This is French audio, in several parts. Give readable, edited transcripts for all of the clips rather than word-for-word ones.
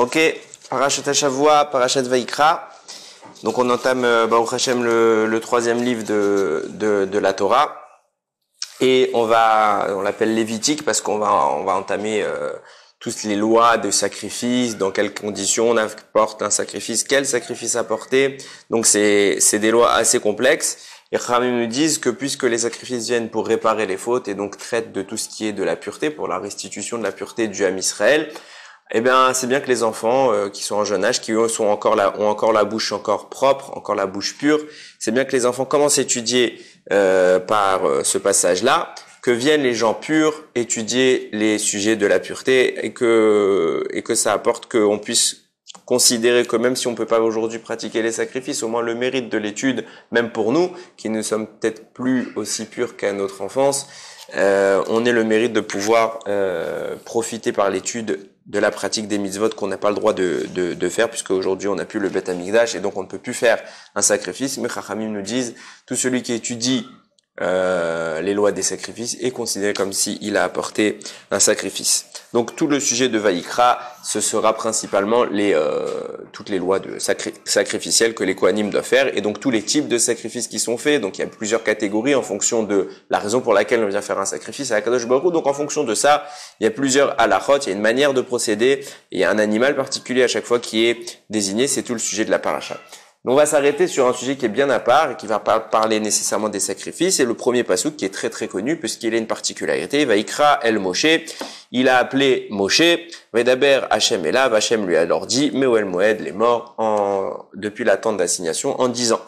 Ok, Parashat Hashavua, Parashat Vayikra. Donc on entame Baruch Hashem le troisième livre de la Torah. Et on l'appelle Lévitique parce qu'on va entamer toutes les lois de sacrifice, dans quelles conditions on apporte un sacrifice, quel sacrifice apporter. Donc c'est des lois assez complexes. Et Chachamim nous disent que puisque les sacrifices viennent pour réparer les fautes et donc traitent de tout ce qui est de la pureté, pour la restitution de la pureté du Ham Israël, eh bien, c'est bien que les enfants qui sont en jeune âge, qui eux ont encore la bouche encore propre, encore la bouche pure, c'est bien que les enfants commencent à étudier par ce passage-là, que viennent les gens purs étudier les sujets de la pureté et que ça apporte qu'on puisse considérer que même si on peut pas aujourd'hui pratiquer les sacrifices, au moins le mérite de l'étude, même pour nous, qui ne sommes peut-être plus aussi purs qu'à notre enfance, on ait le mérite de pouvoir profiter par l'étude de la pratique des mitzvot qu'on n'a pas le droit de faire, puisque aujourd'hui on n'a plus le Beth Amikdash et donc on ne peut plus faire un sacrifice. Mais Chachamim nous disent, tout celui qui étudie les lois des sacrifices est considéré comme s'il a apporté un sacrifice. Donc tout le sujet de Vayikra, ce sera principalement toutes les lois sacrificielles que les Kohanim doivent faire, et donc tous les types de sacrifices qui sont faits. Donc il y a plusieurs catégories en fonction de la raison pour laquelle on vient faire un sacrifice à Akadosh Baruch Hu. Donc en fonction de ça, il y a plusieurs halachot, il y a une manière de procéder, et il y a un animal particulier à chaque fois qui est désigné. C'est tout le sujet de la paracha. Donc on va s'arrêter sur un sujet qui est bien à part et qui va parler nécessairement des sacrifices. Et le premier passouk qui est très très connu puisqu'il a une particularité. Vayikra el Moshe. Il a appelé Moshe. Vedaber Hachem Elav. Hachem lui a alors dit Meuel Moed, les morts depuis la tente d'assignation en 10 ans.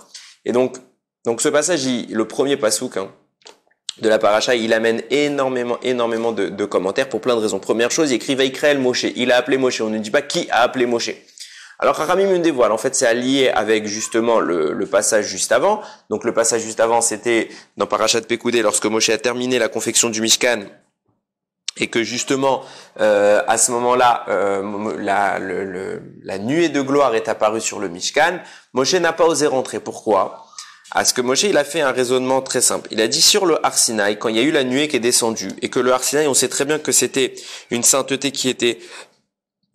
Et donc ce passage, le premier passouk de la paracha, il amène énormément de commentaires pour plein de raisons. Première chose, il écrit Vayikra el Moshe. Il a appelé Moshe. On ne dit pas qui a appelé Moshe. Alors Chachamim me dévoile, en fait c'est allié avec justement le passage juste avant. Donc le passage juste avant c'était dans Parashat Pekoudé lorsque Moshe a terminé la confection du Mishkan et que justement à ce moment-là la nuée de gloire est apparue sur le Mishkan. Moshe n'a pas osé rentrer. Pourquoi ? Parce que Moshe il a fait un raisonnement très simple. Il a dit sur le Har Sinaï, quand il y a eu la nuée qui est descendue et que le Har Sinaï, on sait très bien que c'était une sainteté qui était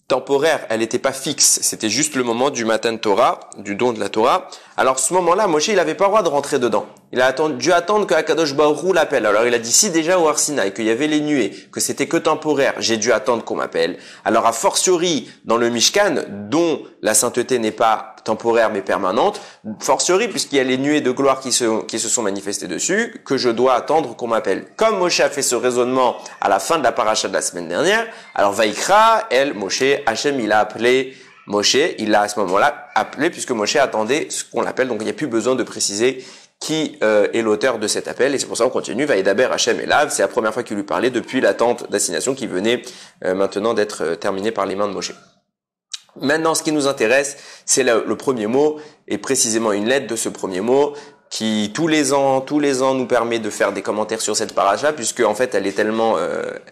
temporaire, elle n'était pas fixe, c'était juste le moment du Matan Torah, du don de la Torah. Alors ce moment-là, Moshe, il avait pas le droit de rentrer dedans. Il a dû attendre que Akadosh Baruch Hu l'appelle. Alors il a dit, si déjà au Har Sinaï, qu'il y avait les nuées, que c'était que temporaire, j'ai dû attendre qu'on m'appelle. Alors a fortiori, dans le Mishkan, dont la sainteté n'est pas temporaire mais permanente, fortiori, puisqu'il y a les nuées de gloire qui se sont manifestées dessus, que je dois attendre qu'on m'appelle. Comme Moshe a fait ce raisonnement à la fin de la paracha de la semaine dernière, alors Vayikra, el Moshe, Hachem, il a appelé Moshe, il l'a à ce moment-là appelé puisque Moshe attendait ce qu'on l'appelle, donc il n'y a plus besoin de préciser qui est l'auteur de cet appel, et c'est pour ça qu'on continue. Vaïdaber Hachem Elav, c'est la première fois qu'il lui parlait depuis l'attente d'assignation qui venait maintenant d'être terminée par les mains de Moshe. Maintenant, ce qui nous intéresse, c'est le premier mot, et précisément une lettre de ce premier mot, qui tous les ans nous permet de faire des commentaires sur cette paracha, puisque en fait elle est tellement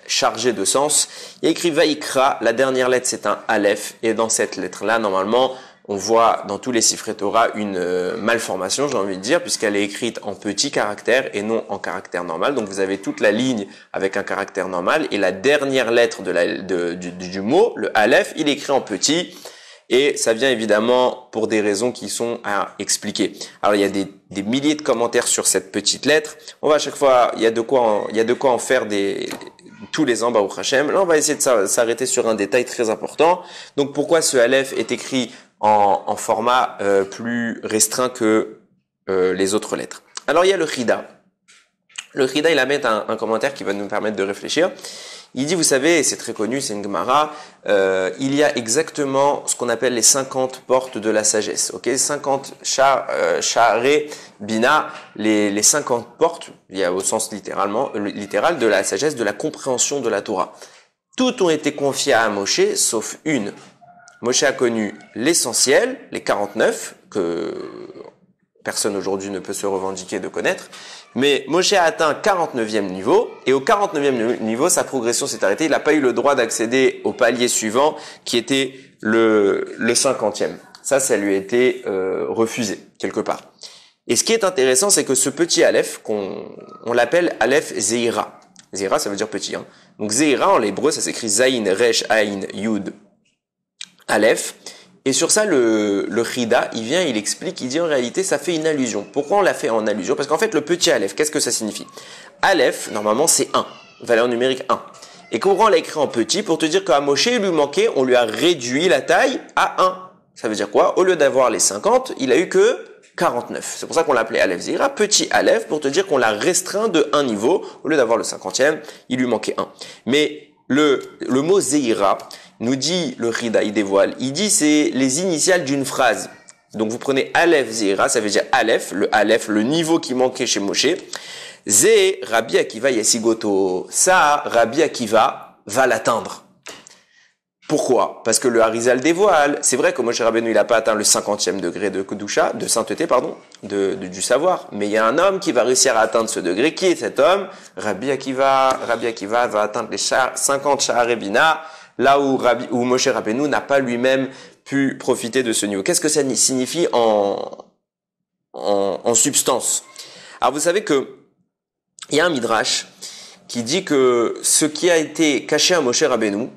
chargée de sens. Il y a écrit Vayikra, la dernière lettre c'est un Aleph, et dans cette lettre-là, normalement, on voit dans tous les Sifrei Torah une malformation, j'ai envie de dire, puisqu'elle est écrite en petit caractère et non en caractère normal. Donc vous avez toute la ligne avec un caractère normal, et la dernière lettre du mot, le Aleph, il est écrit en petit. Et ça vient évidemment pour des raisons qui sont à expliquer. Alors il y a des milliers de commentaires sur cette petite lettre. On va à chaque fois, il y a de quoi en faire tous les ans, Baruch Hashem. Là on va essayer de s'arrêter sur un détail très important. Donc pourquoi ce Aleph est écrit en format plus restreint que les autres lettres? Alors il y a le Chida. Le Chida il amène un commentaire qui va nous permettre de réfléchir. Il dit, vous savez, et c'est très connu, c'est une Gemara, il y a exactement ce qu'on appelle les 50 portes de la sagesse. Ok, 50 Sha'are Bina, les 50 portes, il y a au sens littéral de la sagesse, de la compréhension de la Torah. Toutes ont été confiées à Moshe, sauf une. Moshe a connu l'essentiel, les 49, que personne aujourd'hui ne peut se revendiquer de connaître. Mais Moshe a atteint 49e niveau, et au 49e niveau, sa progression s'est arrêtée. Il n'a pas eu le droit d'accéder au palier suivant, qui était le 50e. Ça lui a été refusé, quelque part. Et ce qui est intéressant, c'est que ce petit Aleph, on l'appelle Aleph Zeira. Zeira, ça veut dire petit. Donc Zeira, en hébreu, ça s'écrit Zayin, Resh, Ayin, Yud, Aleph. Et sur ça, le Chida, il vient, il explique, il dit en réalité, ça fait une allusion. Pourquoi on l'a fait en allusion? Parce qu'en fait, le petit Aleph, qu'est-ce que ça signifie? Aleph, normalement, c'est 1, valeur numérique 1. Et pourquoi on l'a écrit en petit? Pour te dire qu'à Moshe, il lui manquait, on lui a réduit la taille à 1. Ça veut dire quoi? Au lieu d'avoir les 50, il a eu que 49. C'est pour ça qu'on l'a appelé Aleph Zira, petit Aleph, pour te dire qu'on l'a restreint de un niveau. Au lieu d'avoir le 50e, il lui manquait 1. Mais le mot Zeira, nous dit le Chida, il dévoile, il dit c'est les initiales d'une phrase. Donc vous prenez Aleph Zeira, ça veut dire Aleph, le niveau qui manquait chez Moshe. Zé, Rabbi Akiva Yesigoto. Ça, Rabbi Akiva va l'atteindre. Pourquoi? Parce que le Harizal dévoile. C'est vrai que Moshe Rabbeinu, il n'a pas atteint le 50e degré de Kedusha, de sainteté, pardon, du savoir. Mais il y a un homme qui va réussir à atteindre ce degré. Qui est cet homme? Rabbi Akiva. Rabbi Akiva va atteindre les 50 Sha'arei Bina, là où Moshe Rabbeinu n'a pas lui-même pu profiter de ce niveau. Qu'est-ce que ça signifie en substance? Alors vous savez que il y a un midrash qui dit que ce qui a été caché à Moshe Rabbeinu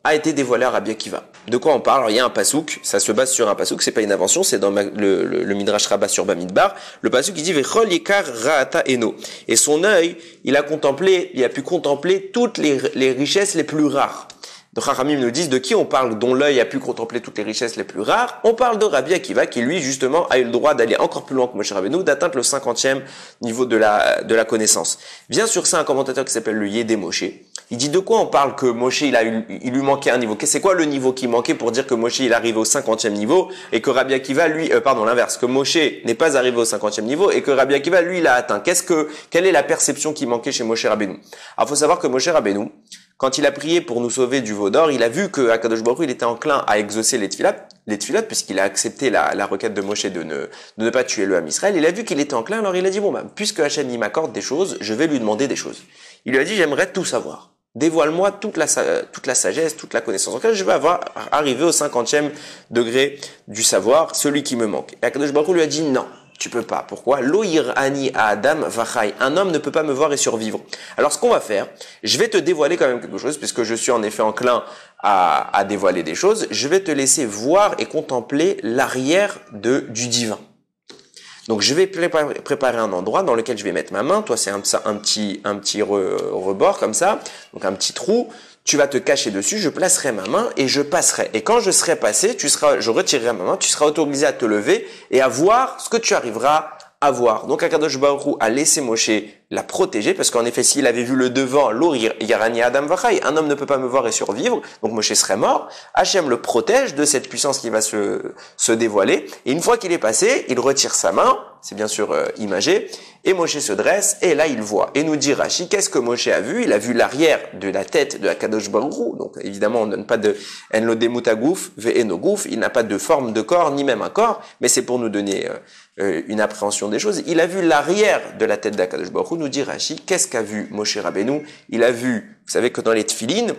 a été dévoilé à Rabbi Akiva. De quoi on parle? Alors, il y a un pasouk, ça se base sur un pasouk, c'est pas une invention, c'est dans le midrash Rabbah sur Bamidbar. Le pasouk qui dit Vechol Yekar Ra'ata Eno. Et son œil, il a pu contempler toutes les richesses les plus rares. Donc Chachamim nous disent de qui on parle, dont l'œil a pu contempler toutes les richesses les plus rares. On parle de Rabbi Akiva qui lui justement a eu le droit d'aller encore plus loin que Moshe Rabbeinu, d'atteindre le 50e niveau de la connaissance. Vient sur ça un commentateur qui s'appelle le Yédé Moshe. Il dit de quoi on parle que Moshe il lui manquait un niveau. C'est quoi le niveau qui manquait pour dire que Moshe il arrive au 50e niveau et que Rabbi Akiva lui l'inverse, que Moshe n'est pas arrivé au 50e niveau et que Rabbi Akiva lui il a atteint. Quelle est la perception qui manquait chez Moshe Rabbeinu? Alors faut savoir que Moshe Rabbeinu, quand il a prié pour nous sauver du veau d'or, il a vu que Akadosh Baruch Hu, il était enclin à exaucer les tfilat, puisqu'il a accepté la requête de Moshe de ne pas tuer le Ham Israël. Il a vu qu'il était enclin, alors il a dit, puisque Hachem il m'accorde des choses, je vais lui demander des choses. Il lui a dit, j'aimerais tout savoir. Dévoile-moi toute la sagesse, toute la connaissance. En fait, je vais arriver au 50e degré du savoir, celui qui me manque. Et Akadosh Baruch Hu lui a dit, non. Tu peux pas. Pourquoi? Lo yir'ani Adam vachai. Un homme ne peut pas me voir et survivre. Alors, ce qu'on va faire, je vais te dévoiler quand même quelque chose, puisque je suis en effet enclin à dévoiler des choses. Je vais te laisser voir et contempler l'arrière du divin. Donc, je vais préparer un endroit dans lequel je vais mettre ma main. Toi, c'est un petit rebord comme ça. Donc, un petit trou. Tu vas te cacher dessus, je placerai ma main et je passerai. Et quand je serai passé, je retirerai ma main, tu seras autorisé à te lever et à voir ce que tu arriveras à voir. Donc Akadosh Baruch Hu a laissé Moshe la protéger parce qu'en effet, s'il avait vu le devant, l'or yarani Adam vachai, un homme ne peut pas me voir et survivre, donc Moshe serait mort. Hachem le protège de cette puissance qui va se dévoiler. Et une fois qu'il est passé, il retire sa main, c'est bien sûr imagé, et Moshe se dresse, et là il voit. Et nous dit Rashi, qu'est-ce que Moshe a vu? Il a vu l'arrière de la tête de Akadosh Baruch Hu. Donc évidemment, on ne donne pas de en demutagouf ve'enogouf, il n'a pas de forme de corps, ni même un corps, mais c'est pour nous donner une appréhension des choses. Il a vu l'arrière de la tête d'Akadosh Baruch Hu, nous dit Rashi, qu'est-ce qu'a vu Moshe Rabbeinu? Il a vu, vous savez que dans les tefilines,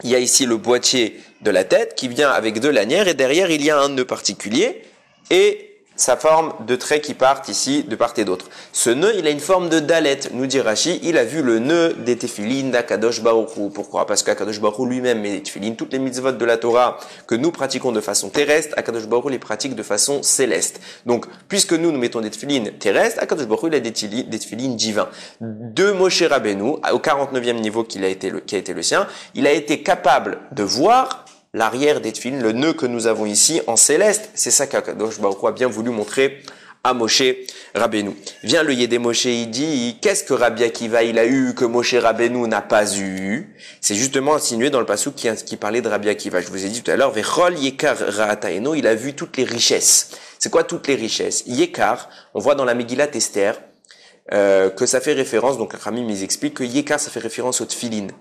il y a ici le boîtier de la tête qui vient avec deux lanières, et derrière il y a un nœud particulier, et sa forme de traits qui partent ici de part et d'autre. Ce nœud, il a une forme de dalet, nous dit Rashi, il a vu le nœud des tefilines d'Akadosh Baruch Hu. Pourquoi? Parce qu'Akadosh Baruch Hu lui-même met les tefilines, toutes les mitzvot de la Torah que nous pratiquons de façon terrestre, Akadosh Baruch Hu les pratique de façon céleste. Donc, puisque nous mettons des tefilines terrestres, Akadosh Baruch Hu il a des tefilines divins. De Moshe Rabbeinu, au 49e niveau qui a été le sien, il a été capable de voir l'arrière des tefilines, le nœud que nous avons ici en céleste. C'est ça qu'Akadosh Baruch Hu a bien voulu montrer à Moshe Rabbeinu. Vient le Yédé Moshe, il dit, qu'est-ce que Rabbi Akiva il a eu que Moshe Rabbeinu n'a pas eu? C'est justement insinué dans le passouk qui parlait de Rabbi Akiva. Je vous ai dit tout à l'heure, Vechol Yekar Ra'ata Eno, il a vu toutes les richesses. C'est quoi toutes les richesses? Yekar, on voit dans la Megillat Esther, que ça fait référence, donc Ramim ils expliquent que Yekar ça fait référence aux tefilines.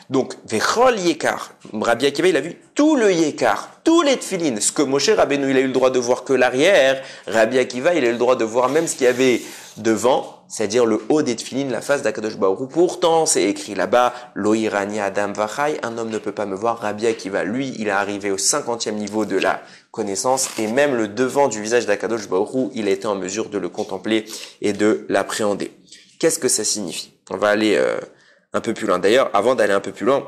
Donc, Vechol Yekar, Rabbi Akiva, il a vu tout le Yekar, tous les tefilines, ce que Moshe Rabbeinu, il a eu le droit de voir que l'arrière, Rabbi Akiva, il a eu le droit de voir même ce qu'il y avait devant, c'est-à-dire le haut des tefilines, la face d'Akadosh Baruch Hu. Pourtant, c'est écrit là-bas, Lo irani Adam vachai, un homme ne peut pas me voir. Rabbi Akiva, lui, il est arrivé au 50e niveau de la connaissance, et même le devant du visage d'Akadosh Baruch Hu, il a été en mesure de le contempler et de l'appréhender. Qu'est-ce que ça signifie? On va aller un peu plus loin. D'ailleurs, avant d'aller un peu plus loin,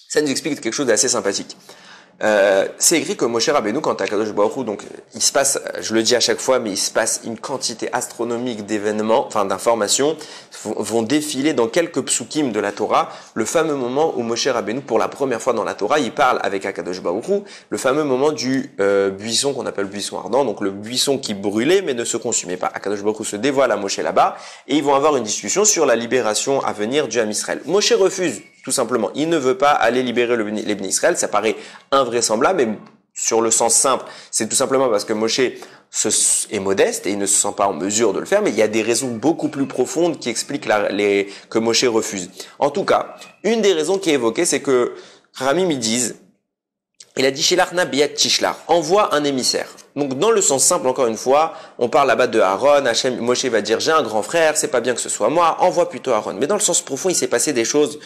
ça nous explique quelque chose d'assez sympathique. C'est écrit que Moshe Rabbeinu, quand Akadosh Baruch Hu, donc il se passe, je le dis à chaque fois, mais il se passe une quantité astronomique d'événements, enfin d'informations, vont défiler dans quelques psukim de la Torah, le fameux moment où Moshe Rabbeinu, pour la première fois dans la Torah, il parle avec Akadosh Baruch Hu, le fameux moment du buisson qu'on appelle buisson ardent, donc le buisson qui brûlait mais ne se consumait pas. Akadosh Baruch Hu se dévoile à Moshe là-bas, et ils vont avoir une discussion sur la libération à venir du Ham Israël. Moshe refuse, tout simplement. Il ne veut pas aller libérer les Bnei Israël, ça paraît invraisemblable, mais sur le sens simple, c'est tout simplement parce que Moshe est modeste et il ne se sent pas en mesure de le faire, mais il y a des raisons beaucoup plus profondes qui expliquent que Moshe refuse. En tout cas, une des raisons qui est évoquée, c'est que Ramim ils disent, il a dit Shelachna biyad tishlar, envoie un émissaire. Donc dans le sens simple, encore une fois, on parle là-bas de Aaron, Moshe va dire j'ai un grand frère, c'est pas bien que ce soit moi, envoie plutôt Aaron. Mais dans le sens profond, il s'est passé des choses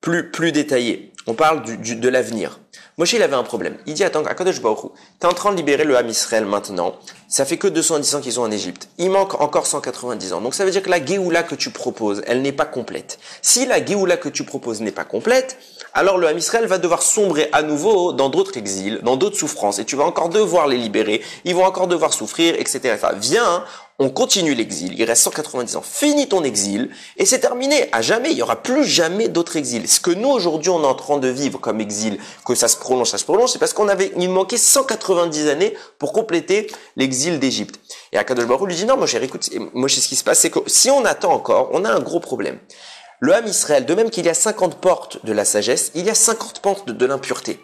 plus détaillées. On parle de l'avenir. Moshe, il avait un problème. Il dit, attends, Akadosh Baruch Hu, t'es en train de libérer le Ham Israël maintenant. Ça fait que 210 ans qu'ils sont en Égypte. Il manque encore 190 ans. Donc ça veut dire que la Géoula que tu proposes, elle n'est pas complète. Si la Géoula que tu proposes n'est pas complète, alors le Ham Israël va devoir sombrer à nouveau dans d'autres exils, dans d'autres souffrances. Et tu vas encore devoir les libérer. Ils vont encore devoir souffrir, etc. Enfin, viens, on continue l'exil. Il reste 190 ans. Finis ton exil. Et c'est terminé. À jamais. Il n'y aura plus jamais d'autres exils. Ce que nous, aujourd'hui, on est en train de vivre comme exil, que ça se prolonge, c'est parce il manquait 190 années pour compléter l'exil d'Égypte. Et Akadosh Baruch Hu lui dit, non, mon cher, écoute, Moshe, ce qui se passe, c'est que si on attend encore, on a un gros problème. Le Ham Israël, de même qu'il y a 50 portes de la sagesse, il y a 50 portes de l'impureté.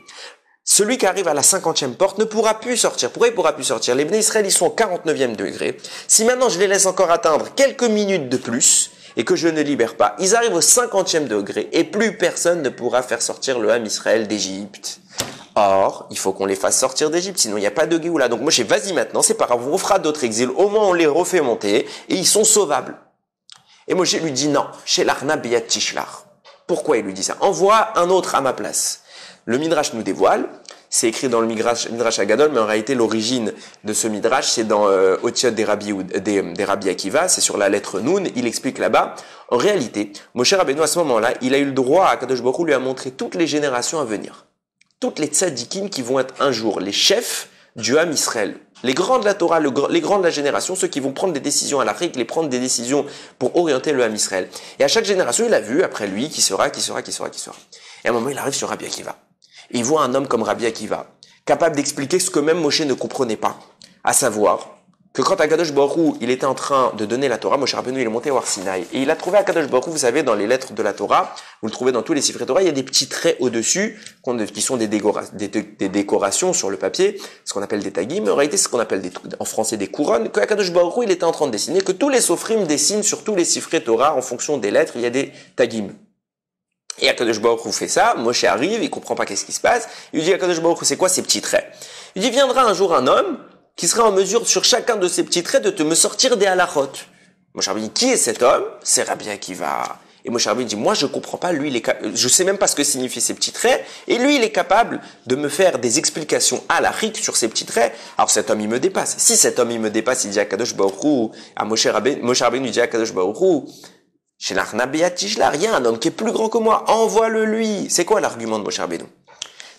Celui qui arrive à la 50e porte ne pourra plus sortir. Pourquoi il pourra plus sortir? Les Bnei Israël, ils sont au 49e degré. Si maintenant je les laisse encore atteindre quelques minutes de plus, et que je ne libère pas, ils arrivent au 50e degré, et plus personne ne pourra faire sortir le Ham Israël d'Égypte. Or, il faut qu'on les fasse sortir d'Égypte, sinon il n'y a pas de Géoula. Donc Moshe, vas-y maintenant, c'est pas grave, on fera d'autres exils, au moins on les refait monter, et ils sont sauvables. Et Moshe lui dit non, Shelachna biyad tishlar. Pourquoi il lui dit ça? Envoie un autre à ma place. Le Midrash nous dévoile, c'est écrit dans le Midrash Agadol, mais en réalité l'origine de ce Midrash, c'est dans Otiot des Rabbi Akiva, c'est sur la lettre Nun, il explique là-bas. En réalité, Moshe Rabbeinu à ce moment-là, il a eu le droit, à Akadosh Baruch Hu lui a montré toutes les générations à venir. Toutes les tzadikim qui vont être un jour les chefs du Ham Israël. Les grands de la Torah, les grands de la génération, ceux qui vont prendre des décisions à l'Afrique, les prendre des décisions pour orienter le Ham Israël. Et à chaque génération, il a vu après lui qui sera. Et à un moment, il arrive sur Rabbi Akiva. Et il voit un homme comme Rabbi Akiva, capable d'expliquer ce que même Moshe ne comprenait pas. À savoir, que quand Akadosh Baruch Hu, il était en train de donner la Torah, Moshe Rabbeinu, il est monté au Har Sinaï. Et il a trouvé Akadosh Baruch Hu, vous savez, dans les lettres de la Torah, vous le trouvez dans tous les Sifrei Torah, il y a des petits traits au-dessus, qui sont des décorations sur le papier, ce qu'on appelle des tagim, mais en réalité, c'est ce qu'on appelle en français des couronnes, que Akadosh Baruch Hu, il était en train de dessiner, que tous les sofrim dessinent sur tous les Sifrei Torah, en fonction des lettres, il y a des tagim. Et Akadosh Baruch Hu fait ça, Moshe arrive, il comprend pas qu'est-ce qui se passe, il lui dit Akadosh Baruch Hu, c'est quoi ces petits traits? Il dit, viendra un jour un homme, qui sera en mesure, sur chacun de ces petits traits, de te me sortir des halachot. Moshe Rabbeinu dit, qui est cet homme? C'est Rabbi Akiva. Et Moshe Rabbeinu dit, moi je comprends pas, lui je sais même pas ce que signifient ces petits traits, et lui il est capable de me faire des explications halachiques sur ces petits traits. Alors cet homme il me dépasse. Si cet homme il me dépasse, il dit à Akadosh Baruch Hu, à Moshe Rabbeinu lui dit à Akadosh Baruch Hu, Shelachna biyad tishlar, il y a un homme qui est plus grand que moi, envoie-le lui. C'est quoi l'argument de Moshe Rabbeinu?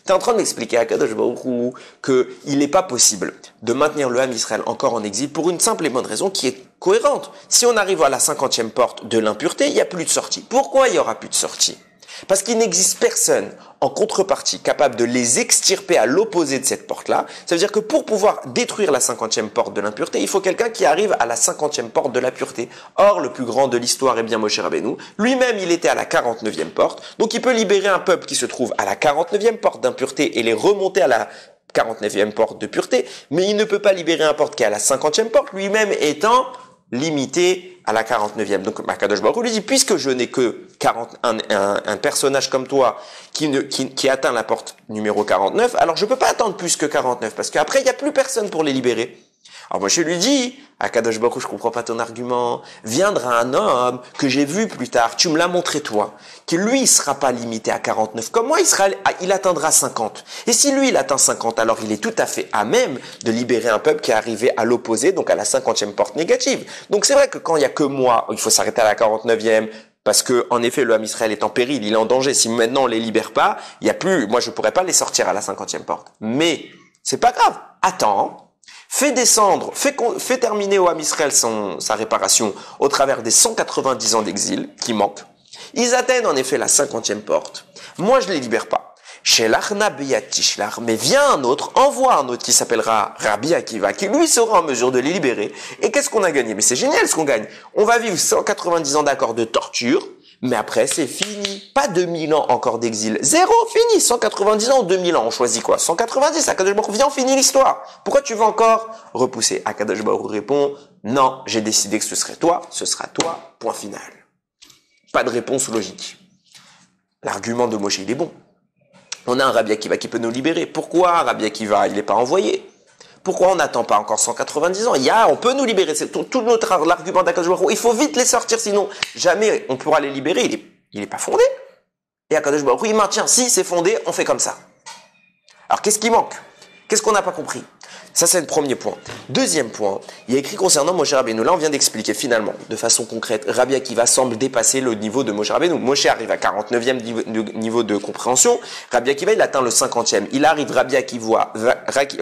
T'es en train de m'expliquer à Akadosh Baruch Hu qu'il n'est pas possible de maintenir le Ham Israël encore en exil pour une simple et bonne raison qui est cohérente. Si on arrive à la 50e porte de l'impureté, il n'y a plus de sortie. Pourquoi il n'y aura plus de sortie? Parce qu'il n'existe personne en contrepartie capable de les extirper à l'opposé de cette porte-là. Ça veut dire que pour pouvoir détruire la 50e porte de l'impureté, il faut quelqu'un qui arrive à la 50e porte de la pureté. Or, le plus grand de l'histoire est bien Moshe Rabbeinu. Lui-même, il était à la 49e porte. Donc, il peut libérer un peuple qui se trouve à la 49e porte d'impureté et les remonter à la 49e porte de pureté. Mais il ne peut pas libérer un peuple qui est à la 50e porte, lui-même étant limité à la 49e. Donc, Akadosh Baruch Hu lui dit, puisque je n'ai que un personnage comme toi qui atteint la porte numéro 49, alors je peux pas attendre plus que 49, parce qu'après, il n'y a plus personne pour les libérer. Alors Moshe lui dit, Akadosh Baruch Hu, je comprends pas ton argument. Viendra un homme que j'ai vu plus tard, tu me l'as montré toi, que lui, il sera pas limité à 49. Comme moi, il atteindra 50. Et si lui, il atteint 50, alors il est tout à fait à même de libérer un peuple qui est arrivé à l'opposé, donc à la 50e porte négative. Donc c'est vrai que quand il y a que moi, il faut s'arrêter à la 49e, Parce que, en effet, le Ham Israël est en péril, il est en danger. Si maintenant on les libère pas, il y a plus, moi je pourrais pas les sortir à la 50e porte. Mais, c'est pas grave. Attends. Fais descendre, fais terminer au Ham Israël sa réparation au travers des 190 ans d'exil qui manquent. Ils atteignent en effet la 50e porte. Moi, je les libère pas. Shelachna beyat tishlach, mais vient un autre, envoie un autre qui s'appellera Rabbi Akiva, qui lui sera en mesure de les libérer. Et qu'est-ce qu'on a gagné? Mais c'est génial ce qu'on gagne. On va vivre 190 ans d'accord de torture, mais après c'est fini. Pas 2000 ans encore d'exil. Zéro, fini. 190 ans ou 2000 ans. On choisit quoi? 190. Akadosh Baruch Hu, viens, on finit l'histoire. Pourquoi tu veux encore repousser? Akadosh Baruch Hu répond, non, j'ai décidé que ce serait toi, ce sera toi, point final. Pas de réponse logique. L'argument de Moshe, il est bon. On a un Rabbi Akiva qui peut nous libérer. Pourquoi Rabbi Akiva, il n'est pas envoyé? Pourquoi on n'attend pas encore 190 ans? On peut nous libérer. C'est tout notre l'argument d'Akadosh Baruch Hu. Il faut vite les sortir, sinon jamais on pourra les libérer. Il est pas fondé. Et Akadosh Baruch Hu, il maintient. Si c'est fondé, on fait comme ça. Alors qu'est-ce qui manque? Qu'est-ce qu'on n'a pas compris? Ça, c'est le premier point. Deuxième point, il y a écrit concernant Moshe Rabbeinu. Là, on vient d'expliquer finalement, de façon concrète, Rabbi Akiva semble dépasser le niveau de Moshe Rabbeinu. Moshe arrive à 49e niveau de compréhension. Rabbi Akiva, il atteint le 50e.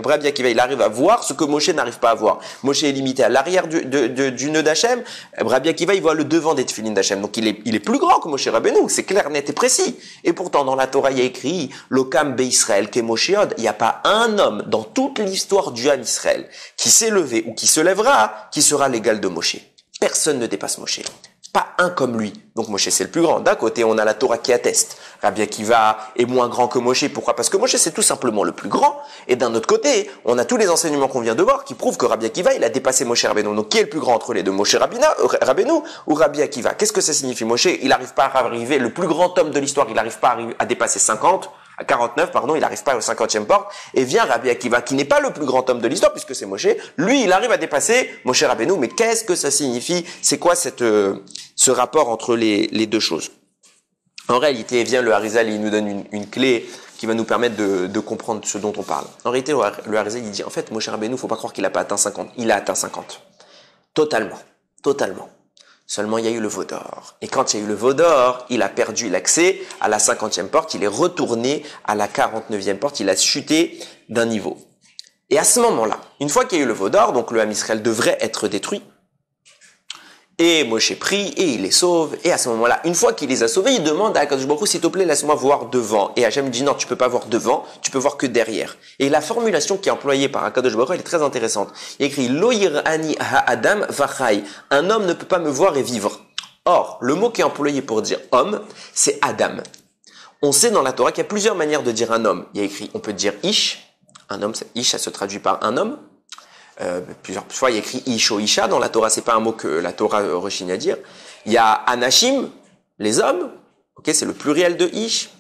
Rabbi Akiva, il arrive à voir ce que Moshe n'arrive pas à voir. Moshe est limité à l'arrière du nœud d'Hachem. Rabbi Akiva, il voit le devant des tefilines d'Hachem. Donc, il est plus grand que Moshe Rabbeinu. C'est clair, net et précis. Et pourtant, dans la Torah, il y a écrit, Lokam Be'Israël ke Moshe Od. Il n'y a pas un homme dans toute l'histoire du Ham Israël qui s'est levé ou qui se lèvera, qui sera l'égal de Moshe. Personne ne dépasse Moshe. Pas un comme lui. Donc Moshe, c'est le plus grand. D'un côté, on a la Torah qui atteste. Rabbi Akiva est moins grand que Moshe. Pourquoi? Parce que Moshe, c'est tout simplement le plus grand. Et d'un autre côté, on a tous les enseignements qu'on vient de voir qui prouvent que Rabbi Akiva, il a dépassé Moshe Rabbeinu. Donc qui est le plus grand entre les deux? Moshe Rabbeinu ou Rabbi Akiva? Qu'est-ce que ça signifie? Moshe, il n'arrive pas à arriver, le plus grand homme de l'histoire, il n'arrive pas à dépasser 49, il n'arrive pas au 50e porte, et vient Rabbi Akiva, qui n'est pas le plus grand homme de l'histoire, puisque c'est Moshe, lui, il arrive à dépasser Moshe Rabbeinu. Mais qu'est-ce que ça signifie? C'est quoi ce rapport entre les deux choses? En réalité, vient le Harizal, il nous donne une clé qui va nous permettre de comprendre ce dont on parle. En réalité, le Harizal, il dit, en fait, Moshe Rabbeinu, faut pas croire qu'il a pas atteint 50. Il a atteint 50. Totalement. Seulement, il y a eu le veau d'or. Et quand il y a eu le veau d'or, il a perdu l'accès à la 50e porte. Il est retourné à la 49e porte. Il a chuté d'un niveau. Et à ce moment-là, une fois qu'il y a eu le veau d'or, donc le Ham Israël devrait être détruit. Et Moshe prie et il les sauve. Et à ce moment-là, une fois qu'il les a sauvés, il demande à Akadosh Baruch Hu, s'il te plaît, laisse-moi voir devant. Et Hachem dit non, tu peux pas voir devant, tu peux voir que derrière. Et la formulation qui est employée par Akadosh Baruch Hu, elle est très intéressante. Il écrit Lo yirani ha'adam vachai. Un homme ne peut pas me voir et vivre. Or, le mot qui est employé pour dire homme, c'est Adam. On sait dans la Torah qu'il y a plusieurs manières de dire un homme. Il y a écrit, on peut dire ish. Un homme, ish, ça se traduit par un homme. Plusieurs fois, il y a écrit Ish ou Isha. Dans la Torah, c'est pas un mot que la Torah rechigne à dire. Il y a Anashim, les hommes. Ok, c'est le pluriel de Ish.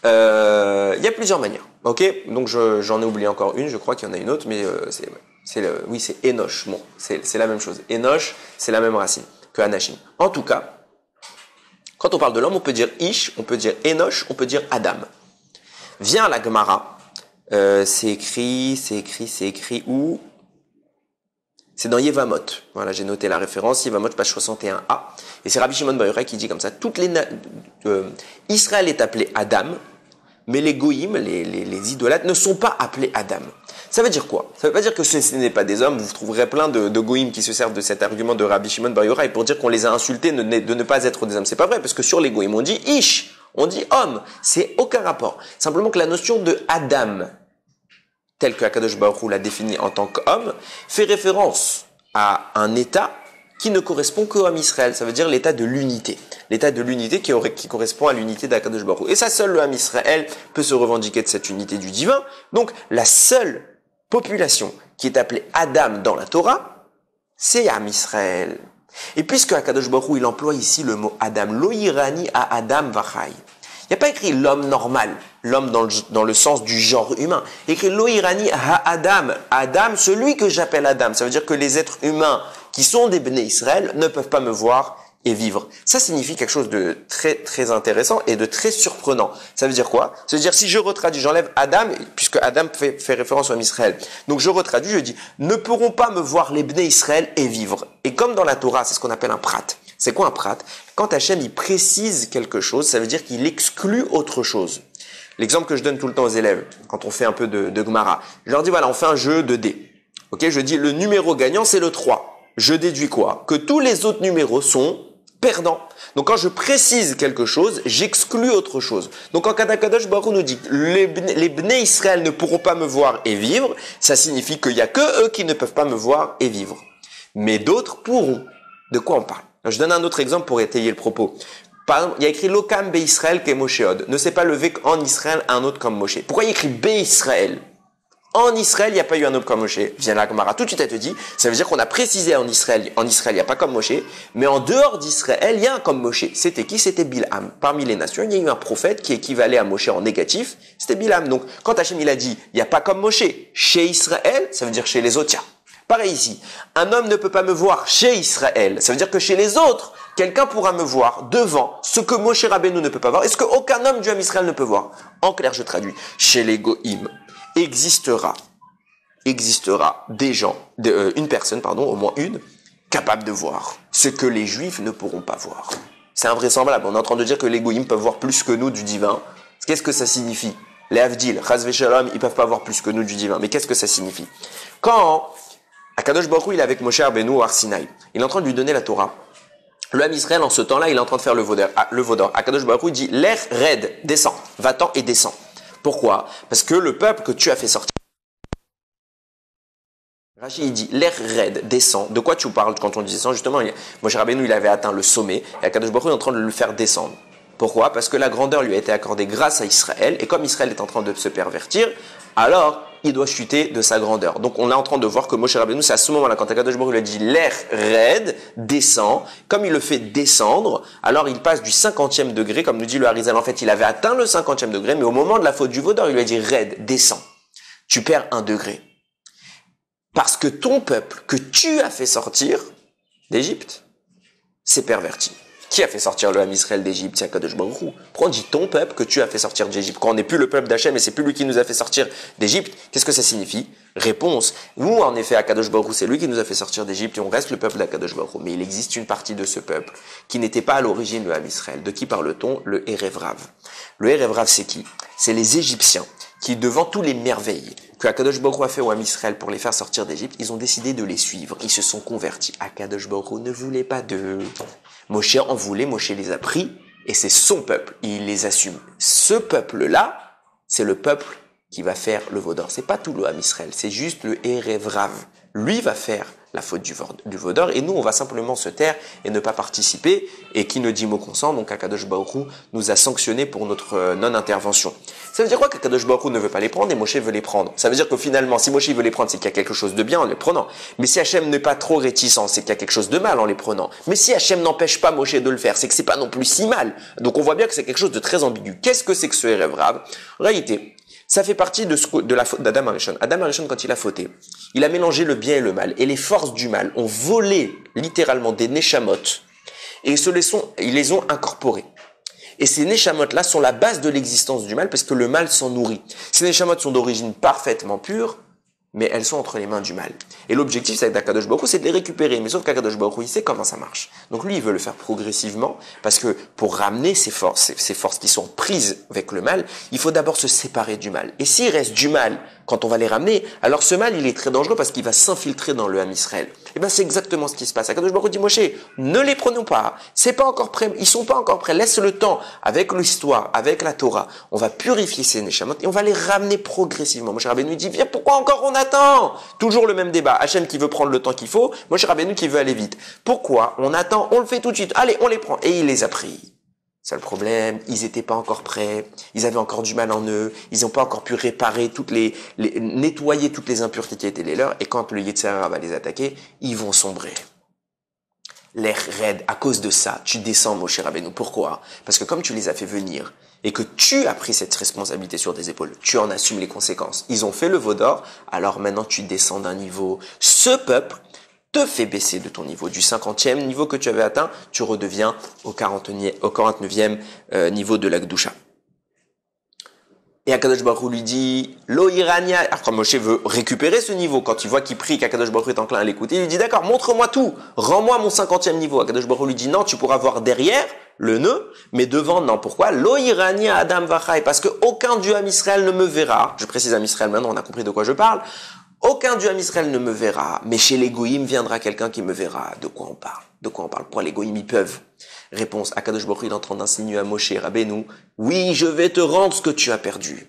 Il y a plusieurs manières. Ok, donc j'en ai oublié encore une. Je crois qu'il y en a une autre, mais c'est Enosh. Bon, c'est la même chose. Enosh, c'est la même racine que Anashim. En tout cas, quand on parle de l'homme, on peut dire Ish, on peut dire Enosh, on peut dire Adam. Vient la Gemara. C'est écrit où? C'est dans Yevamot. Voilà, j'ai noté la référence, Yevamot, page 61a. Et c'est Rabbi Shimon Bar Yochai qui dit comme ça, Israël est appelé Adam, mais les goïms, les idolâtres, ne sont pas appelés Adam. Ça veut dire quoi? Ça veut pas dire que ce n'est pas des hommes. Vous trouverez plein de goïms qui se servent de cet argument de Rabbi Shimon Bar Yochai pour dire qu'on les a insultés de ne pas être des hommes. C'est pas vrai, parce que sur les goïms, on dit Ish, on dit homme. C'est aucun rapport. Simplement que la notion de Adam, tel que Akadosh Baruch Hu l'a défini en tant qu'homme, fait référence à un état qui ne correspond qu'au Ham Israël. Ça veut dire l'état de l'unité. L'état de l'unité qui correspond à l'unité d'Akadosh Baruch Hu. Et ça, seul le Ham Israël peut se revendiquer de cette unité du divin. Donc, la seule population qui est appelée Adam dans la Torah, c'est Ham Israël. Et puisque Akadosh Baruch Hu, il emploie ici le mot Adam, Lo yirani à Adam vachai. Il n'y a pas écrit l'homme normal, l'homme dans le sens du genre humain. Il y a écrit Lo yirani ha Adam, Adam, celui que j'appelle Adam. Ça veut dire que les êtres humains qui sont des Bnei Israël ne peuvent pas me voir et vivre. Ça signifie quelque chose de très très intéressant et de très surprenant. Ça veut dire quoi? Ça veut dire si je retraduis, j'enlève Adam, puisque Adam fait référence au Ham Israël. Donc je retraduis, je dis ne pourront pas me voir les Bnei Israël et vivre. Et comme dans la Torah, c'est ce qu'on appelle un prat. C'est quoi un prat? Quand Hachem il précise quelque chose, ça veut dire qu'il exclut autre chose. L'exemple que je donne tout le temps aux élèves, quand on fait un peu de Gemara, je leur dis voilà, on fait un jeu de dés. Ok, je dis le numéro gagnant c'est le 3. Je déduis quoi? Que tous les autres numéros sont perdants. Donc quand je précise quelque chose, j'exclus autre chose. Donc quand Kadosh Baruch Hu nous dit les Bnei Israël ne pourront pas me voir et vivre, ça signifie qu'il n'y a que eux qui ne peuvent pas me voir et vivre. Mais d'autres pourront. De quoi on parle? Je donne un autre exemple pour étayer le propos. Par exemple, il y a écrit Lokam Be Israël ke Mosheod. Ne s'est pas levé en Israël un autre comme Moshe. Pourquoi il y a écrit Be Israël? En Israël, il n'y a pas eu un homme comme Moshe. Viens la Gemara, tout de suite elle te dit, ça veut dire qu'on a précisé en Israël, il n'y a pas comme Moshe, mais en dehors d'Israël, il y a un comme Moshe. C'était qui? C'était Bilham. Parmi les nations, il y a eu un prophète qui équivalait à Moshe en négatif, c'était Bilham. Donc, quand Hachem il a dit, il n'y a pas comme Moshe, chez Israël, ça veut dire chez les autres, pareil ici. Un homme ne peut pas me voir chez Israël. Ça veut dire que chez les autres, quelqu'un pourra me voir devant ce que Moshe Rabbeinu ne peut pas voir et ce qu'aucun homme du Ham Israël ne peut voir. En clair, je traduis. Chez les Goïm, existera des gens, une personne, au moins une, capable de voir ce que les Juifs ne pourront pas voir. C'est invraisemblable. On est en train de dire que les Goïm peuvent voir plus que nous du divin. Qu'est-ce que ça signifie? Les Havdil, Chas Veshalom, ils peuvent pas voir plus que nous du divin. Mais qu'est-ce que ça signifie? Quand Akadosh Baruch Hu, il est avec Moshe Rabbeinu au Har Sinaï, il est en train de lui donner la Torah. Le Ham Israël, en ce temps-là, il est en train de faire le vaudor. Akadosh Baruch Hu dit, l'air raide, descend, va-t'en et descend. Pourquoi? Parce que le peuple que tu as fait sortir, Rachid il dit, l'air raide, descend. De quoi tu parles quand on dit descend? Justement, Moshe Rabbeinu, il avait atteint le sommet, et Akadosh Baruch Hu est en train de le faire descendre. Pourquoi? Parce que la grandeur lui a été accordée grâce à Israël, et comme Israël est en train de se pervertir, alors il doit chuter de sa grandeur. Donc on est en train de voir que Moshe Rabbeinu, c'est à ce moment-là, quand Akadosh Baruch Hu lui a dit l'air raide, descend, comme il le fait descendre, alors il passe du 50e degré, comme nous dit le Harizal, en fait il avait atteint le 50e degré, mais au moment de la faute du vaudor, il lui a dit raide, descend. Tu perds 1 degré. Parce que ton peuple que tu as fait sortir d'Égypte, s'est perverti. Qui a fait sortir le Ham Israël d'Égypte? C'est Akadosh Baruch Hu. Pourquoi on dit ton peuple que tu as fait sortir d'Égypte? Quand on n'est plus le peuple d'Hachem et c'est plus lui qui nous a fait sortir d'Égypte, qu'est-ce que ça signifie? Réponse. Nous, en effet, Akadosh Baruch Hu, c'est lui qui nous a fait sortir d'Égypte et on reste le peuple d'Akadosh Baruch Hu. Mais il existe une partie de ce peuple qui n'était pas à l'origine le Ham Israël. De qui parle-t-on? Le Erev Rav. Le Erev Rav, c'est qui? C'est les Égyptiens qui, devant tous les merveilles que Akadosh Baruch Hu a fait au Ham Israël pour les faire sortir d'Égypte, ils ont décidé de les suivre. Ils se sont convertis. Akadosh Baruch Hu ne voulait pas d'eux. Moshe en voulait, Moshe les a pris, et c'est son peuple, il les assume. Ce peuple-là, c'est le peuple qui va faire le vaudor. C'est pas tout le Ham Israël, c'est juste le Erev Rav. Lui va faire la faute du vaudor, et nous, on va simplement se taire et ne pas participer, et qui ne dit mot consent, donc Akadosh Baruch Hu nous a sanctionnés pour notre non-intervention. Ça veut dire quoi qu'Akadosh Baruch Hu ne veut pas les prendre et Moshe veut les prendre? Ça veut dire que finalement, si Moshe veut les prendre, c'est qu'il y a quelque chose de bien en les prenant. Mais si Hachem n'est pas trop réticent, c'est qu'il y a quelque chose de mal en les prenant. Mais si Hachem n'empêche pas Moshe de le faire, c'est que c'est pas non plus si mal. Donc on voit bien que c'est quelque chose de très ambigu. Qu'est-ce que c'est que ce Erev Rav? En réalité, ça fait partie de la faute d'Adam Arishon. Adam Arishon, quand il a fauté, il a mélangé le bien et le mal. Et les forces du mal ont volé littéralement des neshamot et ils les ont incorporés. Et ces neshamot-là sont la base de l'existence du mal parce que le mal s'en nourrit. Ces neshamot sont d'origine parfaitement pure, mais elles sont entre les mains du mal. Et l'objectif, c'est d'Akadosh Baruch Hu, c'est de les récupérer. Mais sauf qu'Akadosh Baruch Hu, il sait comment ça marche. Donc lui, il veut le faire progressivement, parce que pour ramener ces forces qui sont prises avec le mal, il faut d'abord se séparer du mal. Et s'il reste du mal, quand on va les ramener, alors ce mal, il est très dangereux parce qu'il va s'infiltrer dans le Ham Israël. Et bien, c'est exactement ce qui se passe. Akadosh Baruch Hu dit, Moshe, ne les prenons pas. C'est pas encore prêt. Ils sont pas encore prêts. Laisse le temps, avec l'histoire, avec la Torah. On va purifier ces neshamot et on va les ramener progressivement. Moshe Rabbeinu dit, viens, pourquoi encore on attend? Toujours le même débat. Hachem qui veut prendre le temps qu'il faut. Moshe Rabbeinu qui veut aller vite. Pourquoi on attend? On le fait tout de suite. Allez, on les prend. Et il les a pris. C'est le problème, ils étaient pas encore prêts, ils avaient encore du mal en eux, ils n'ont pas encore pu réparer nettoyer toutes les impuretés qui étaient les leurs, et quand le Yetzer Hara va les attaquer, ils vont sombrer. L'air raide, à cause de ça, tu descends, Moshe Rabbeinu. Pourquoi? Parce que comme tu les as fait venir, et que tu as pris cette responsabilité sur tes épaules, tu en assumes les conséquences. Ils ont fait le vaudor, alors maintenant tu descends d'un niveau. Ce peuple te fait baisser de ton niveau. Du 50e niveau que tu avais atteint, tu redeviens au 49e niveau de la Gdusha. Et Akadosh Baruch Hu lui dit, Lo Irania. Alors quand Moshe veut récupérer ce niveau, quand il voit qu'il prie, qu'Akadosh Baruch Hu est enclin à l'écouter, il lui dit, d'accord, montre-moi tout, rends-moi mon 50e niveau. Akadosh Baruch Hu lui dit, non, tu pourras voir derrière le nœud, mais devant, non. Pourquoi? Lo Irania Adam Vachai. Parce que aucun Dieu à Israël ne me verra. Je précise à Israël maintenant, on a compris de quoi je parle. Aucun Dieu à Israël ne me verra, mais chez les Goïm viendra quelqu'un qui me verra. De quoi on parle? De quoi on parle? Pourquoi les Goïm ils peuvent? Réponse, Akadosh Baruch Hu est en train d'insinuer à Moshe Rabbeinu, oui, je vais te rendre ce que tu as perdu.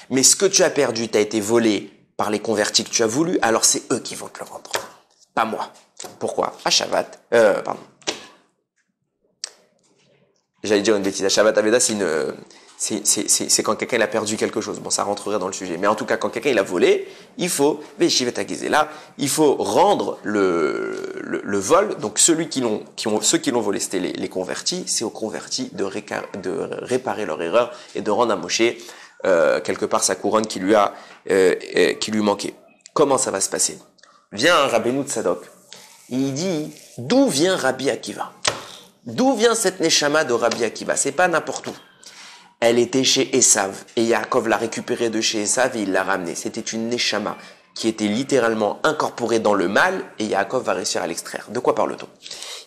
Mais ce que tu as perdu t'a été volé par les convertis que tu as voulu, alors c'est eux qui vont te le rendre. Pas moi. Pourquoi? À Shabbat, pardon. J'allais dire une bêtise. À Shabbat Aveda, c'est quand quelqu'un il a perdu quelque chose. Bon, ça rentrerait dans le sujet. Mais en tout cas, quand quelqu'un il a volé, il faut, là, il faut rendre le vol. Donc ceux qui l'ont volé, c'était les convertis. C'est aux convertis de réparer leur erreur et de rendre à Moshe quelque part sa couronne qui lui manquait. Comment ça va se passer? Vient un Rabbeinu Tzadok. Il dit, d'où vient Rabbi Akiva? D'où vient cette Neshama de Rabbi Akiva? C'est pas n'importe où. Elle était chez Esav, et Yaakov l'a récupérée de chez Esav et il l'a ramenée. C'était une Neshama qui était littéralement incorporée dans le mal, et Yaakov va réussir à l'extraire. De quoi parle-t-on?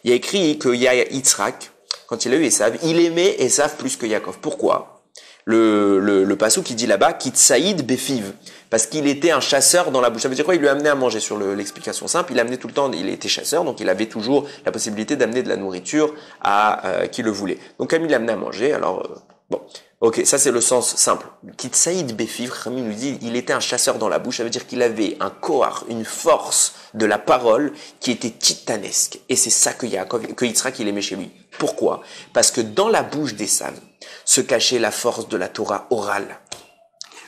Il y a écrit que Yitzhak, quand il a eu Esav, il aimait Esav plus que Yaakov. Pourquoi? Le passou qui dit là-bas, Kitsaïd Befiv, parce qu'il était un chasseur dans la bouche. Ça veut dire quoi? Il lui amenait à manger, sur l'explication simple. Il amenait tout le temps, il était chasseur, donc il avait toujours la possibilité d'amener de la nourriture à qui le voulait. Donc comme il l'amenait à manger, alors bon, ok, ça c'est le sens simple. Kitsaïd Befiv, Rami nous dit, il était un chasseur dans la bouche. Ça veut dire qu'il avait un koar, une force de la parole qui était titanesque. Et c'est ça que Yitzhak il aimait chez lui. Pourquoi? Parce que dans la bouche d'Esav se cachait la force de la Torah orale.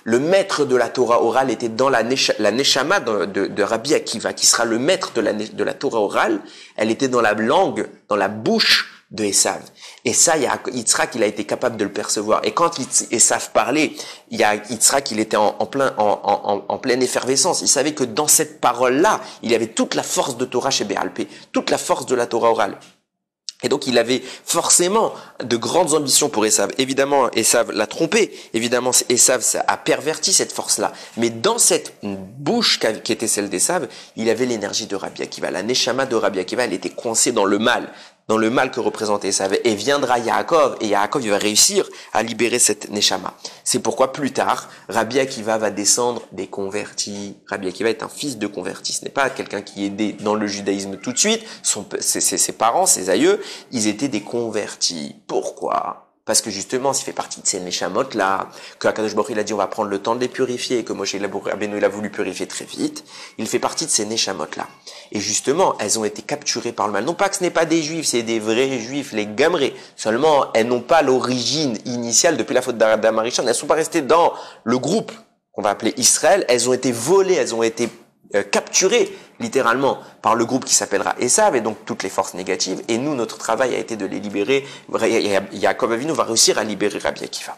Le maître de la Torah orale était dans la Neshama de Rabbi Akiva, qui sera le maître de la Torah orale. Elle était dans la langue, dans la bouche de Esav. Et ça, Yitzhak, il a été capable de le percevoir. Et quand Esav parlait, Yitzhak, il était en pleine effervescence. Il savait que dans cette parole-là, il y avait toute la force de Torah chez Béalpé, toute la force de la Torah orale. Et donc, il avait forcément de grandes ambitions pour Esav. Évidemment, Esav l'a trompé. Évidemment, Esav a perverti cette force-là. Mais dans cette bouche qui était celle d'Esav, il avait l'énergie de Rabbi Akiva. La Neshama de Rabbi Akiva, elle était coincée dans le mal que représentait Esav. Et viendra Yaakov, et Yaakov, il va réussir à libérer cette Neshama. C'est pourquoi plus tard, Rabbi Akiva va descendre des convertis. Rabbi Akiva est un fils de converti. Ce n'est pas quelqu'un qui est né dans le judaïsme tout de suite. Ses parents, ses aïeux, ils étaient des convertis. Pourquoi? Parce que justement, s'il fait partie de ces Neshamot-là, que Akadosh Baruch Hu, il a dit on va prendre le temps de les purifier, et que Moshe Rabbeinu, il a voulu purifier très vite, il fait partie de ces Neshamot-là. Et justement, elles ont été capturées par le mal. Non pas que ce n'est pas des juifs, c'est des vrais juifs, les gamrés. Seulement, elles n'ont pas l'origine initiale depuis la faute d'Adam Arishon. Elles ne sont pas restées dans le groupe qu'on va appeler Israël. Elles ont été volées, elles ont été capturés littéralement par le groupe qui s'appellera Esav et donc toutes les forces négatives, et nous notre travail a été de les libérer. Yaakov Avinu va réussir à libérer Rabbi Akiva.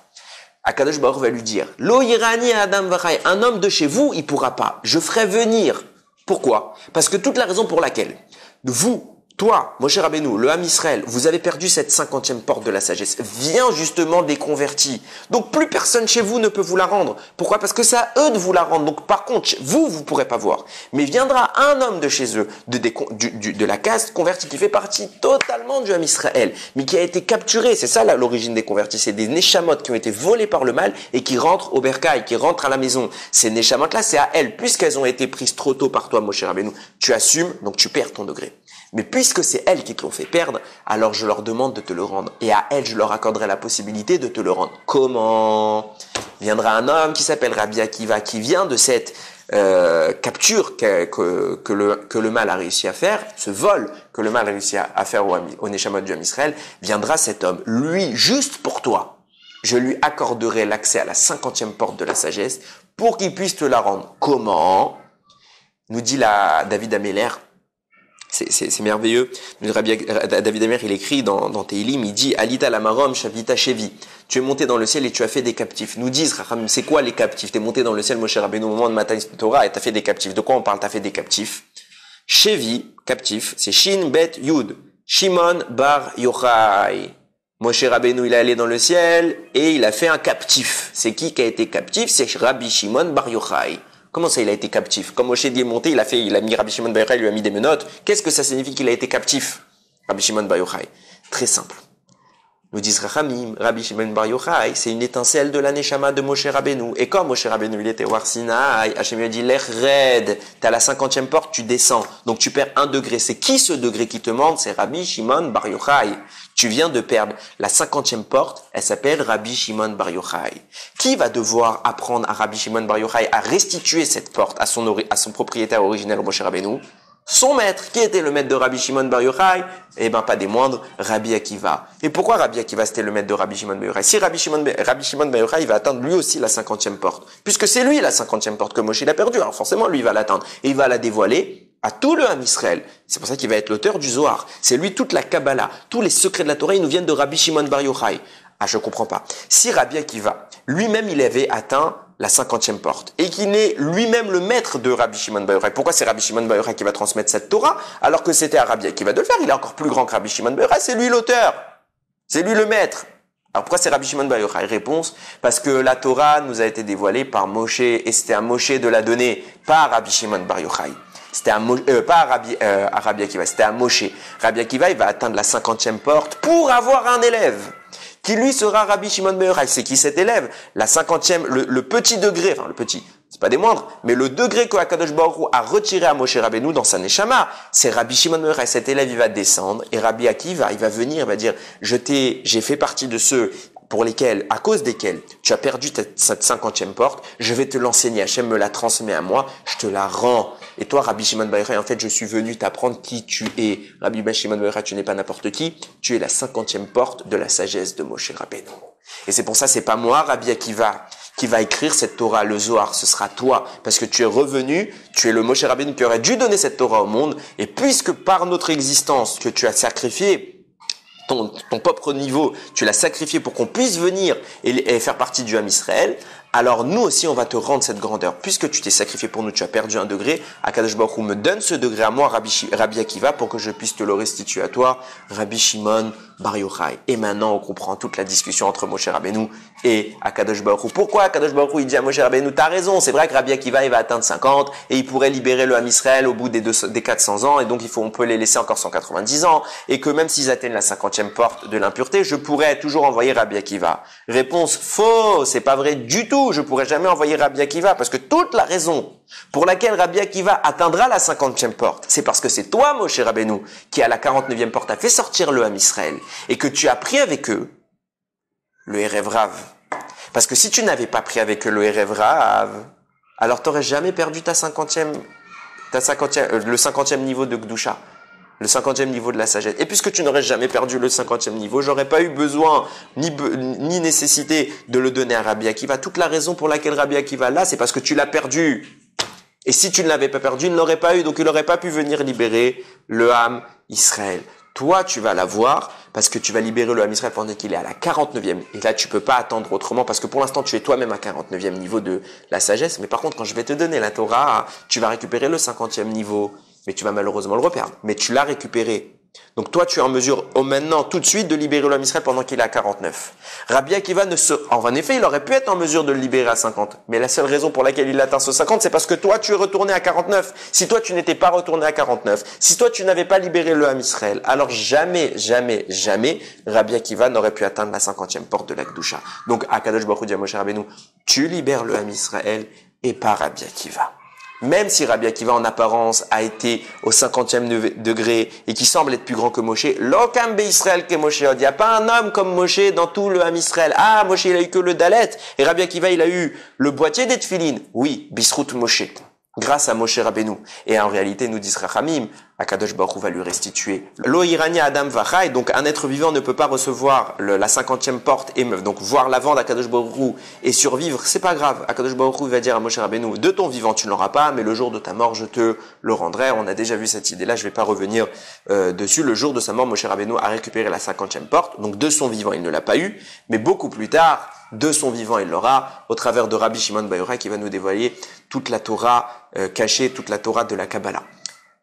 Akadosh Baruch va lui dire Lo Irani Adam Vachai, un homme de chez vous il pourra pas, je ferai venir. Pourquoi? Parce que toute la raison pour laquelle vous, toi, Moshe Rabbeinu, le Ham Israël, vous avez perdu cette 50e porte de la sagesse, vient justement des convertis. Donc plus personne chez vous ne peut vous la rendre. Pourquoi? Parce que c'est à eux de vous la rendre. Donc par contre, vous pourrez pas voir. Mais viendra un homme de chez eux, de la caste convertie, qui fait partie totalement du Ham Israël, mais qui a été capturé. C'est ça l'origine des convertis. C'est des Neshamot qui ont été volés par le mal et qui rentrent au bercail, qui rentrent à la maison. Ces Neshamot-là, c'est à elles. Puisqu'elles ont été prises trop tôt par toi, Moshe Rabbeinu, tu assumes, donc tu perds ton degré. Mais puisque c'est elles qui te l'ont fait perdre, alors je leur demande de te le rendre. Et à elles, je leur accorderai la possibilité de te le rendre. Comment? Viendra un homme qui s'appelle Rabbi Akiva, qui vient de cette capture que le mal a réussi à faire, ce vol que le mal a réussi à faire au Neshamot du Ham Israël. Viendra cet homme, lui, juste pour toi. Je lui accorderai l'accès à la 50e porte de la sagesse pour qu'il puisse te la rendre. Comment? Nous dit David Améler. C'est merveilleux. David Amer, il écrit dans Teilim, il dit Alita lamarom shavita shevi. Tu es monté dans le ciel et tu as fait des captifs. Nous disent Racham, c'est quoi les captifs? Tu es monté dans le ciel, Moshe Rabbeinu, au moment de Matan Torah, et tu as fait des captifs. De quoi on parle? Tu as fait des captifs. Shevi, captif, c'est Shin Bet Yud. Shimon bar Yochai. Moshe Rabbeinu, il est allé dans le ciel et il a fait un captif. C'est qui a été captif? C'est Rabbi Shimon Bar Yochai. Comment ça, il a été captif? Quand Moshe est monté, il a mis Rabbi Shimon Bar Yochai, il lui a mis des menottes. Qu'est-ce que ça signifie qu'il a été captif? Rabbi Shimon Bar Yochai. Très simple. Nous disent Rachamim, Rabbi Shimon Bar Yochai, c'est une étincelle de la Neshama de Moshe Rabbeinu. Et quand Moshe Rabbeinu, il était au Har Sinaï, Hachem lui a dit, l'Ech Red, t'es à la 50e porte, tu descends. Donc tu perds 1 degré. C'est qui ce degré qui te manque? C'est Rabbi Shimon Bar Yochai. Tu viens de perdre la 50e porte, elle s'appelle Rabbi Shimon Bar Yochai. Qui va devoir apprendre à Rabbi Shimon Bar Yochai à restituer cette porte à son propriétaire originel, Moshe Rabbeinu? Son maître, qui était le maître de Rabbi Shimon Bar Yochai? Eh ben, pas des moindres, Rabbi Akiva. Et pourquoi Rabbi Akiva c'était le maître de Rabbi Shimon Bar Yochai? Si Rabbi Shimon Bar Yochai, il va atteindre lui aussi la 50e porte. Puisque c'est lui la 50e porte que Moshe il a perdue. Alors forcément, lui, il va l'atteindre. Et il va la dévoiler à tout le Ham Israël. C'est pour ça qu'il va être l'auteur du Zohar. C'est lui toute la Kabbalah. Tous les secrets de la Torah, ils nous viennent de Rabbi Shimon Bar Yochai. Ah, je comprends pas. Si Rabbi Akiva, lui-même, il avait atteint la 50e porte, et qu'il est lui-même le maître de Rabbi Shimon Bar Yochai. Pourquoi c'est Rabbi Shimon Bar Yochai qui va transmettre cette Torah, alors que c'était à Rabbi Akiva de le faire? Il est encore plus grand que Rabbi Shimon Bar Yochai, c'est lui l'auteur. C'est lui le maître. Alors pourquoi c'est Rabbi Shimon Bar Yochai? Réponse, parce que la Torah nous a été dévoilée par Moshe, et c'était à Moshe de la donner, pas à Rabbi Shimon Bar Yochai. C'était pas à Rabbi Akiva, c'était à Moshe. Rabbi Akiva, il va atteindre la 50e porte pour avoir un élève qui lui sera Rabbi Shimon Bar Yochai. C'est qui cet élève? La 50e, le petit degré, enfin le petit, c'est pas des moindres, mais le degré que Akadosh Baruch Hu a retiré à Moshe Rabbeinu dans sa Neshama, c'est Rabbi Shimon Bar Yochai. Cet élève, il va descendre, et Rabbi Akiva, il va venir, il va dire, j'ai fait partie de ceux pour lesquels, à cause desquels, tu as perdu cette 50e porte, je vais te l'enseigner. Hachem me la transmet à moi, je te la rends. Et toi, Rabbi Shimon Bar Yochai, en fait, je suis venu t'apprendre qui tu es. Rabbi Shimon Bar Yochai, tu n'es pas n'importe qui, tu es la 50e porte de la sagesse de Moshe Rabbeinu. Et c'est pour ça, c'est pas moi, Rabbi Akiva, qui va écrire cette Torah, le Zohar, ce sera toi, parce que tu es revenu, tu es le Moshe Rabbeinu qui aurait dû donner cette Torah au monde, et puisque par notre existence que tu as sacrifié, ton propre niveau, tu l'as sacrifié pour qu'on puisse venir et faire partie du Ham Israël, alors nous aussi on va te rendre cette grandeur. Puisque tu t'es sacrifié pour nous, tu as perdu 1 degré, Akadosh Baruch Hu me donne ce degré à moi, Rabbi Akiva, pour que je puisse te le restituer à toi, Rabbi Shimon Bar Yochai. Et maintenant on comprend toute la discussion entre Moshe Rabbeinu et Akadosh Baruch Hu. Pourquoi Akadosh Baruch Hu il dit à Moshe Rabbeinu, t'as raison, c'est vrai que Rabbi Akiva il va atteindre 50 et il pourrait libérer le Ham Israël au bout des 400 ans, et donc on peut les laisser encore 190 ans, et que même s'ils atteignent la 50e porte de l'impureté, je pourrais toujours envoyer Rabbi Akiva. Réponse faux, c'est pas vrai du tout. Je pourrais jamais envoyer Rabbi Akiva, parce que toute la raison pour laquelle Rabbi Akiva atteindra la 50e porte, c'est parce que c'est toi, Moshe Rabbeinu, qui à la 49e porte a fait sortir le Ham Israël, et que tu as pris avec eux le Erev Rav. Parce que si tu n'avais pas pris avec eux le Erev Rav, alors t'aurais jamais perdu le 50e niveau de Gdusha. Le 50e niveau de la sagesse. Et puisque tu n'aurais jamais perdu le 50e niveau, j'aurais pas eu besoin, ni nécessité de le donner à Rabbi Akiva. Toute la raison pour laquelle Rabbi Akiva là, c'est parce que tu l'as perdu. Et si tu ne l'avais pas perdu, il ne l'aurait pas eu, donc il n'aurait pas pu venir libérer le Ham Israël. Toi, tu vas l'avoir, parce que tu vas libérer le Ham Israël pendant qu'il est à la 49e. Et là, tu peux pas attendre autrement, parce que pour l'instant, tu es toi-même à 49e niveau de la sagesse. Mais par contre, quand je vais te donner la Torah, tu vas récupérer le 50e niveau. Mais tu vas malheureusement le reperdre. Mais tu l'as récupéré. Donc toi, tu es en mesure, maintenant, tout de suite, de libérer l'homme Israël pendant qu'il est à 49. Rabbi Akiva en effet, il aurait pu être en mesure de le libérer à 50. Mais la seule raison pour laquelle il atteint ce 50, c'est parce que toi, tu es retourné à 49. Si toi, tu n'étais pas retourné à 49, si toi, tu n'avais pas libéré le Ham Israël, alors jamais, Rabbi Akiva n'aurait pu atteindre la 50e porte de la Kedusha. Donc, Akadosh Baruch Hu dit à Moshe Rabbeinu, tu libères le Ham Israël et pas Rabbi Akiva. Même si Rabbi Akiva en apparence a été au 50e degré et qui semble être plus grand que Moshe, l'okam be Israël que Moshe. Il n'y a pas un homme comme Moshe dans tout le Ham Israël. Ah, Moshe il a eu que le dalet et Rabbi Akiva il a eu le boîtier des tefilines. Oui, bisrout Moshe. Grâce à Moshe Rabbeinu. Et en réalité, nous dit Rachamim, Akadosh Baruch Hu va lui restituer. Lo irania Adam vachai, donc un être vivant ne peut pas recevoir la 50e porte et donc voir l'avant d'Akadosh Baruch Hu et survivre, c'est pas grave. Akadosh Baruch Hu va dire à Moshe Rabbeinu, de ton vivant tu ne l'auras pas, mais le jour de ta mort je te le rendrai. On a déjà vu cette idée-là, je vais pas revenir dessus. Le jour de sa mort, Moshe Rabbeinu a récupéré la 50e porte, donc de son vivant il ne l'a pas eu, mais beaucoup plus tard, de son vivant il l'aura, au travers de Rabbi Shimon Bar Yochai qui va nous dévoiler toute la Torah cachée, toute la Torah de la Kabbalah.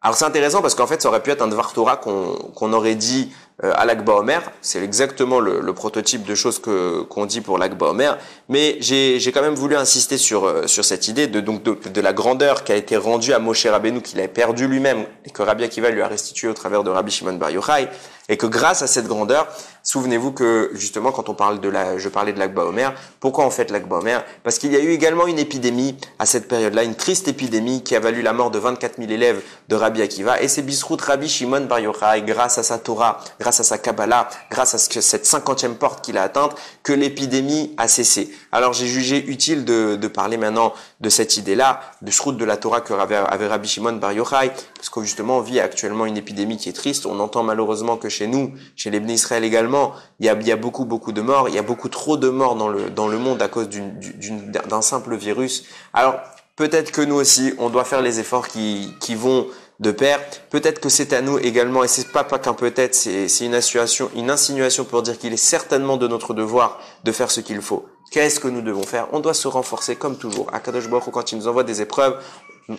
Alors c'est intéressant parce qu'en fait ça aurait pu être un Dvar Torah qu'on aurait dit à l'Akba Omer. C'est exactement le prototype de choses qu'on dit pour l'Akba Omer. Mais j'ai quand même voulu insister sur cette idée de la grandeur qui a été rendue à Moshe Rabbeinu, qu'il avait perdu lui-même et que Rabbi Akiva lui a restitué au travers de Rabbi Shimon Bar Yochai. Et que grâce à cette grandeur, souvenez-vous que justement quand je parlais de l'Akba Omer, pourquoi on fête l'Akba Omer? Parce qu'il y a eu également une épidémie à cette période-là, une triste épidémie qui a valu la mort de 24 000 élèves de Rabbi Akiva. Et c'est Bisrout Rabbi Shimon Bar Yochai, grâce à sa Torah, grâce à sa Kabbalah, grâce à cette 50e porte qu'il a atteinte, que l'épidémie a cessé. Alors j'ai jugé utile de parler maintenant de cette idée-là, de Shrout de la Torah que avait Rabbi Shimon Bar Yochai, parce que justement on vit actuellement une épidémie qui est triste. On entend malheureusement que chez nous, chez les Bnei Israël également, il y a beaucoup de morts, il y a beaucoup trop de morts dans le monde à cause d'un simple virus. Alors peut-être que nous aussi, on doit faire les efforts qui vont de pair. Peut-être que c'est à nous également, et c'est pas qu'un peut-être, c'est une insinuation pour dire qu'il est certainement de notre devoir de faire ce qu'il faut. Qu'est-ce que nous devons faire? On doit se renforcer comme toujours. Akadosh Baruch Hu, quand il nous envoie des épreuves,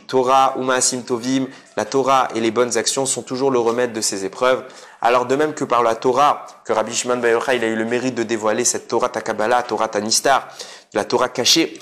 Torah ou Ma'asim Tovim, la Torah et les bonnes actions sont toujours le remède de ces épreuves. Alors de même que par la Torah, que Rabbi Shimon Bar Yochai, il a eu le mérite de dévoiler cette Torah ta Kabbalah, Torah ta Nistar, la Torah cachée.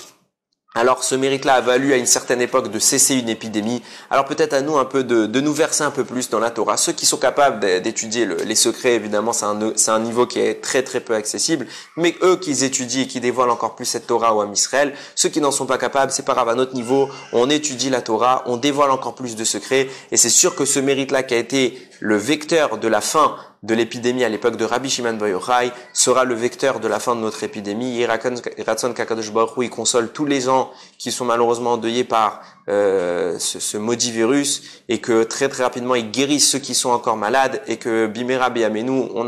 Alors ce mérite-là a valu à une certaine époque de cesser une épidémie. Alors peut-être à nous un peu de nous verser un peu plus dans la Torah. Ceux qui sont capables d'étudier les secrets, évidemment, c'est un niveau qui est très très peu accessible. Mais eux qui étudient et qui dévoilent encore plus cette Torah au Ham Israël, ceux qui n'en sont pas capables, c'est pas grave, à notre niveau, on étudie la Torah, on dévoile encore plus de secrets. Et c'est sûr que ce mérite-là qui a été le vecteur de la fin de l'épidémie à l'époque de Rabbi Shimon Bar Yochai sera le vecteur de la fin de notre épidémie. Ratzon qu'Akadosh Baruch Hu, il console tous les gens qui sont malheureusement endeuillés par ce maudit virus, et que très très rapidement il guérisse ceux qui sont encore malades, et que Bimera Beyamenu, on en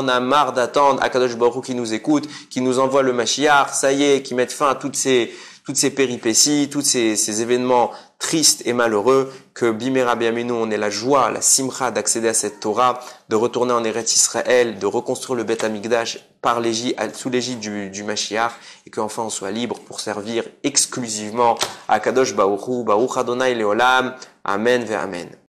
a marre d'attendre. Akadosh Baruch Hu qui nous écoute, qui nous envoie le Mashiach, ça y est, qui mette fin à toutes ces péripéties, tous ces événements tristes et malheureux, que Bimera Beyamenu, on ait la joie, la simcha d'accéder à cette Torah, de retourner en Eretz Israël, de reconstruire le Beth Amikdash sous l'égide du Mashiach, et qu'enfin on soit libre pour servir exclusivement à Kadosh Baruch Hu, Baruch Adonai Leolam, Amen ve Amen.